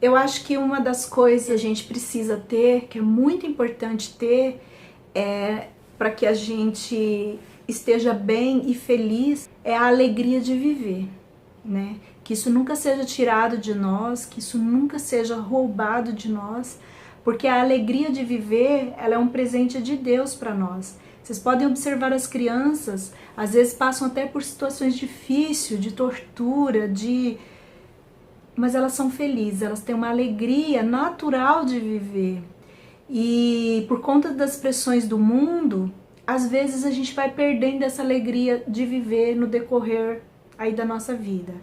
Eu acho que uma das coisas que a gente precisa ter, que é muito importante ter, para que a gente esteja bem e feliz, é a alegria de viver, né? Que isso nunca seja tirado de nós, que isso nunca seja roubado de nós, porque a alegria de viver, ela é um presente de Deus para nós. Vocês podem observar as crianças, às vezes passam até por situações difíceis, de tortura, mas elas são felizes, elas têm uma alegria natural de viver. E por conta das pressões do mundo, às vezes a gente vai perdendo essa alegria de viver no decorrer aí da nossa vida.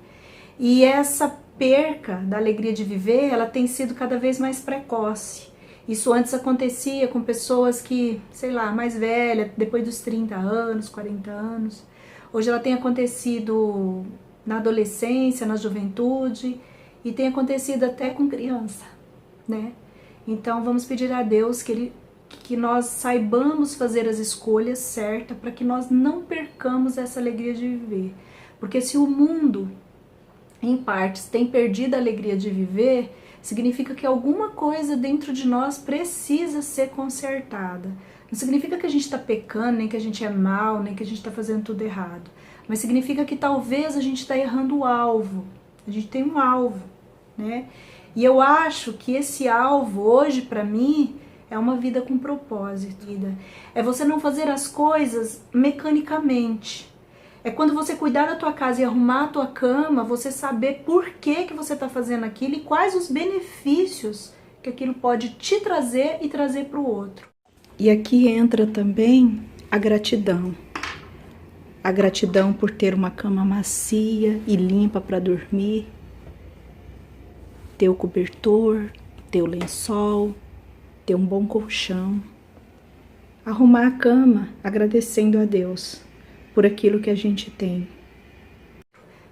E essa perca da alegria de viver, ela tem sido cada vez mais precoce. Isso antes acontecia com pessoas que, sei lá, mais velhas, depois dos 30 anos, 40 anos. Hoje ela tem acontecido na adolescência, na juventude, e tem acontecido até com criança, né? Então vamos pedir a Deus que nós saibamos fazer as escolhas certas para que nós não percamos essa alegria de viver. Porque se o mundo, em partes, tem perdido a alegria de viver, significa que alguma coisa dentro de nós precisa ser consertada. Não significa que a gente está pecando, nem que a gente é mal, nem que a gente está fazendo tudo errado. Mas significa que talvez a gente está errando o alvo. A gente tem um alvo, né? E eu acho que esse alvo hoje, para mim, é uma vida com propósito. É você não fazer as coisas mecanicamente. É quando você cuidar da tua casa e arrumar a tua cama, você saber por que você está fazendo aquilo e quais os benefícios que aquilo pode te trazer e trazer para o outro. E aqui entra também a gratidão. A gratidão por ter uma cama macia e limpa para dormir, ter o cobertor, ter o lençol, ter um bom colchão. Arrumar a cama agradecendo a Deus por aquilo que a gente tem.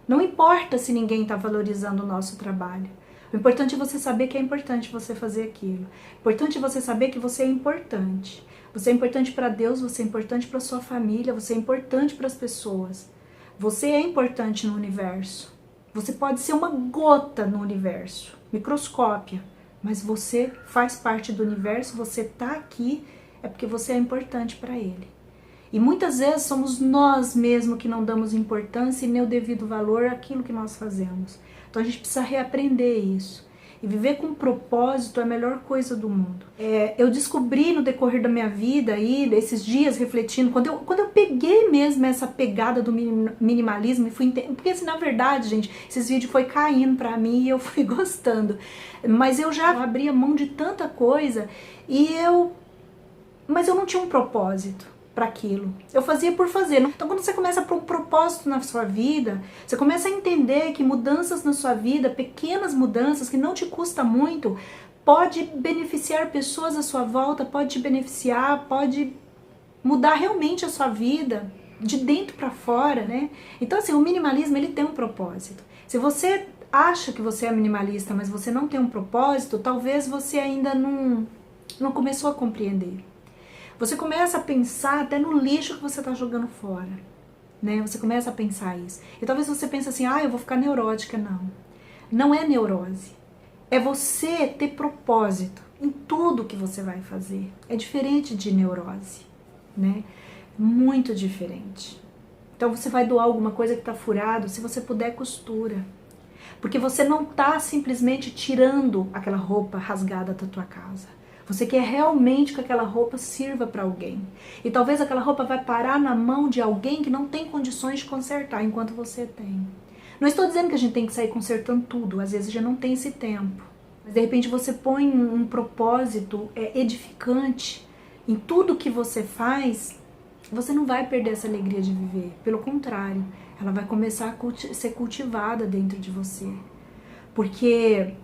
Não importa se ninguém está valorizando o nosso trabalho. O importante é você saber que é importante você fazer aquilo. O importante é você saber que você é importante. Você é importante para Deus, você é importante para sua família, você é importante para as pessoas. Você é importante no universo. Você pode ser uma gota no universo, microscópia, mas você faz parte do universo, você está aqui, é porque você é importante para ele. E muitas vezes somos nós mesmos que não damos importância e nem o devido valor àquilo que nós fazemos. Então a gente precisa reaprender isso. E viver com propósito é a melhor coisa do mundo. Eu descobri no decorrer da minha vida, aí, esses dias refletindo, quando eu peguei mesmo essa pegada do minimalismo e fui entender, porque assim, na verdade, gente, esses vídeos foi caindo pra mim e eu fui gostando. Mas eu já abria mão de tanta coisa mas eu não tinha um propósito para aquilo. Eu fazia por fazer. Então quando você começa a pôr um propósito na sua vida, você começa a entender que mudanças na sua vida, pequenas mudanças que não te custa muito, pode beneficiar pessoas à sua volta, pode te beneficiar, pode mudar realmente a sua vida de dentro para fora, né? Então assim, o minimalismo ele tem um propósito. Se você acha que você é minimalista, mas você não tem um propósito, talvez você ainda não começou a compreender. Você começa a pensar até no lixo que você está jogando fora, né? Você começa a pensar isso. E talvez você pense assim, eu vou ficar neurótica. Não. Não é neurose. É você ter propósito em tudo que você vai fazer. É diferente de neurose, né? Muito diferente. Então você vai doar alguma coisa que está furado, se você puder, costura. Porque você não está simplesmente tirando aquela roupa rasgada da tua casa. Você quer realmente que aquela roupa sirva para alguém. E talvez aquela roupa vai parar na mão de alguém que não tem condições de consertar, enquanto você tem. Não estou dizendo que a gente tem que sair consertando tudo, às vezes já não tem esse tempo. Mas de repente você põe um propósito edificante em tudo que você faz, você não vai perder essa alegria de viver. Pelo contrário, ela vai começar a ser cultivada dentro de você. Porque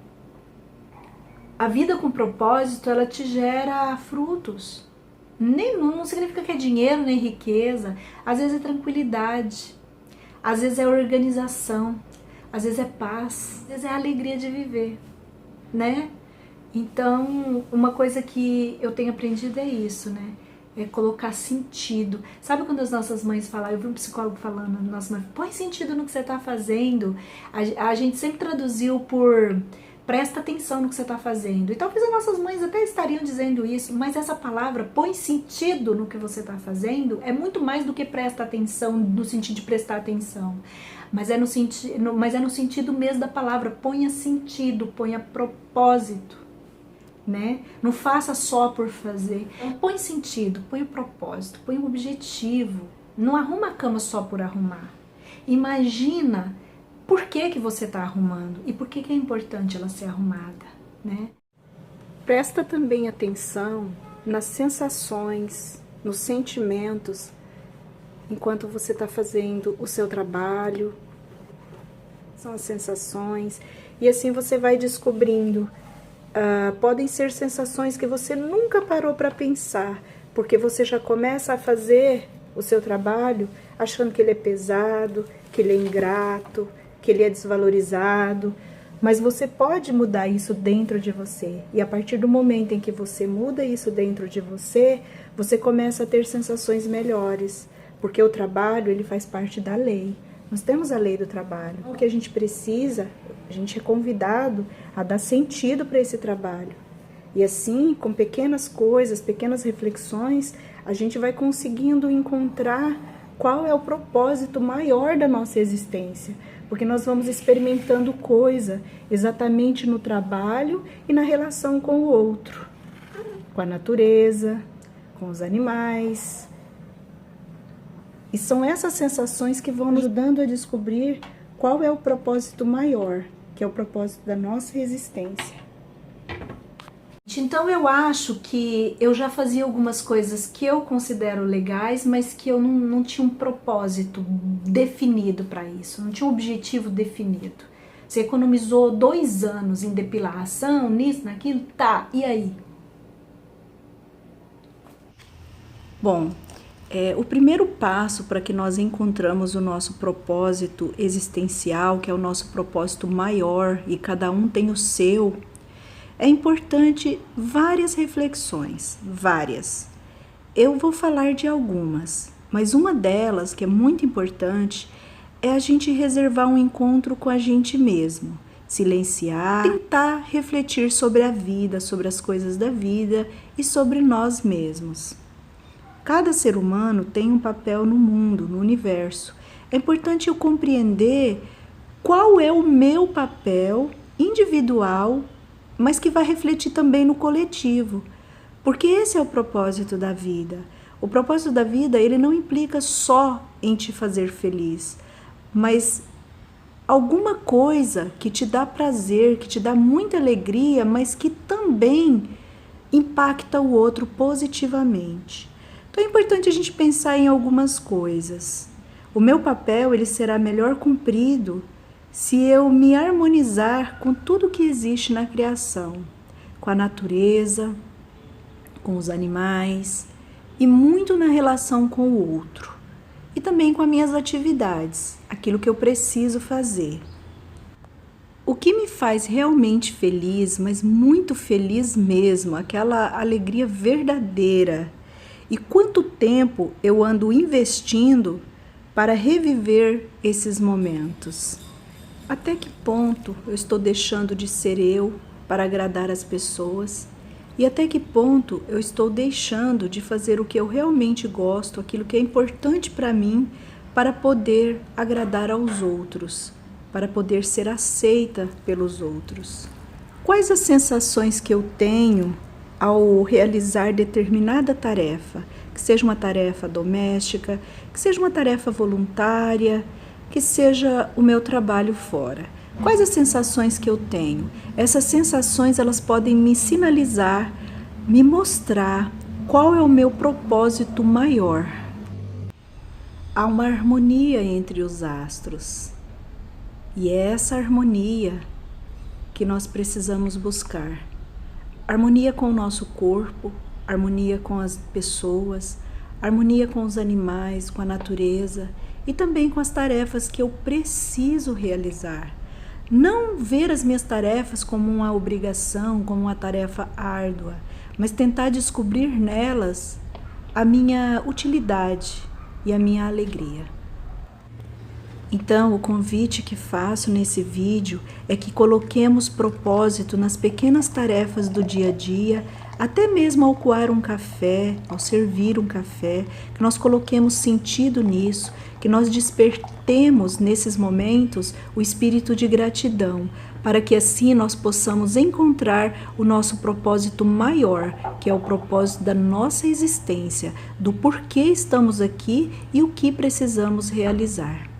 a vida com propósito, ela te gera frutos. Não significa que é dinheiro, nem riqueza. Às vezes é tranquilidade. Às vezes é organização. Às vezes é paz. Às vezes é a alegria de viver, né? Então, uma coisa que eu tenho aprendido é isso, né? É colocar sentido. Sabe quando as nossas mães falam, eu vi um psicólogo falando, nossa mãe, põe sentido no que você está fazendo. A gente sempre traduziu Presta atenção no que você está fazendo. E talvez as nossas mães até estariam dizendo isso, mas essa palavra põe sentido no que você está fazendo é muito mais do que presta atenção, no sentido de prestar atenção. Mas é no sentido mesmo da palavra. Ponha sentido, ponha propósito, né? Não faça só por fazer. Põe sentido, põe propósito, põe um objetivo. Não arruma a cama só por arrumar. Imagina por que você está arrumando e por que é importante ela ser arrumada, né? Presta também atenção nas sensações, nos sentimentos, enquanto você está fazendo o seu trabalho. São as sensações. E assim você vai descobrindo. Podem ser sensações que você nunca parou para pensar, porque você já começa a fazer o seu trabalho achando que ele é pesado, que ele é ingrato, que ele é desvalorizado, mas você pode mudar isso dentro de você. E a partir do momento em que você muda isso dentro de você, você começa a ter sensações melhores, porque o trabalho, ele faz parte da lei. Nós temos a lei do trabalho. O que a gente precisa, a gente é convidado a dar sentido para esse trabalho. E assim, com pequenas coisas, pequenas reflexões, a gente vai conseguindo encontrar qual é o propósito maior da nossa existência. Porque nós vamos experimentando coisa exatamente no trabalho e na relação com o outro, com a natureza, com os animais. E são essas sensações que vão nos ajudando a descobrir qual é o propósito maior, que é o propósito da nossa existência. Então eu acho que eu já fazia algumas coisas que eu considero legais, mas que eu não tinha um propósito definido para isso, não tinha um objetivo definido. Você economizou 2 anos em depilação, nisso, naquilo, tá, e aí? Bom, o primeiro passo para que nós encontramos o nosso propósito existencial, que é o nosso propósito maior, e cada um tem o seu, é importante várias reflexões, várias. Eu vou falar de algumas, mas uma delas, que é muito importante, é a gente reservar um encontro com a gente mesmo, silenciar, tentar refletir sobre a vida, sobre as coisas da vida e sobre nós mesmos. Cada ser humano tem um papel no mundo, no universo. É importante eu compreender qual é o meu papel individual, mas que vai refletir também no coletivo, porque esse é o propósito da vida. O propósito da vida, ele não implica só em te fazer feliz, mas alguma coisa que te dá prazer, que te dá muita alegria, mas que também impacta o outro positivamente. Então é importante a gente pensar em algumas coisas. O meu papel, ele será melhor cumprido se eu me harmonizar com tudo que existe na criação, com a natureza, com os animais e muito na relação com o outro. E também com as minhas atividades, aquilo que eu preciso fazer. O que me faz realmente feliz, mas muito feliz mesmo, aquela alegria verdadeira. E quanto tempo eu ando investindo para reviver esses momentos? Até que ponto eu estou deixando de ser eu para agradar as pessoas? E até que ponto eu estou deixando de fazer o que eu realmente gosto, aquilo que é importante para mim, para poder agradar aos outros, para poder ser aceita pelos outros? Quais as sensações que eu tenho ao realizar determinada tarefa? Que seja uma tarefa doméstica, que seja uma tarefa voluntária, que seja o meu trabalho fora. Quais as sensações que eu tenho? Essas sensações, elas podem me sinalizar, me mostrar qual é o meu propósito maior. Há uma harmonia entre os astros. E é essa harmonia que nós precisamos buscar. Harmonia com o nosso corpo, harmonia com as pessoas, harmonia com os animais, com a natureza e também com as tarefas que eu preciso realizar. Não ver as minhas tarefas como uma obrigação, como uma tarefa árdua, mas tentar descobrir nelas a minha utilidade e a minha alegria. Então, o convite que faço nesse vídeo é que coloquemos propósito nas pequenas tarefas do dia a dia, até mesmo ao coar um café, ao servir um café, que nós coloquemos sentido nisso, que nós despertemos nesses momentos o espírito de gratidão, para que assim nós possamos encontrar o nosso propósito maior, que é o propósito da nossa existência, do porquê estamos aqui e o que precisamos realizar.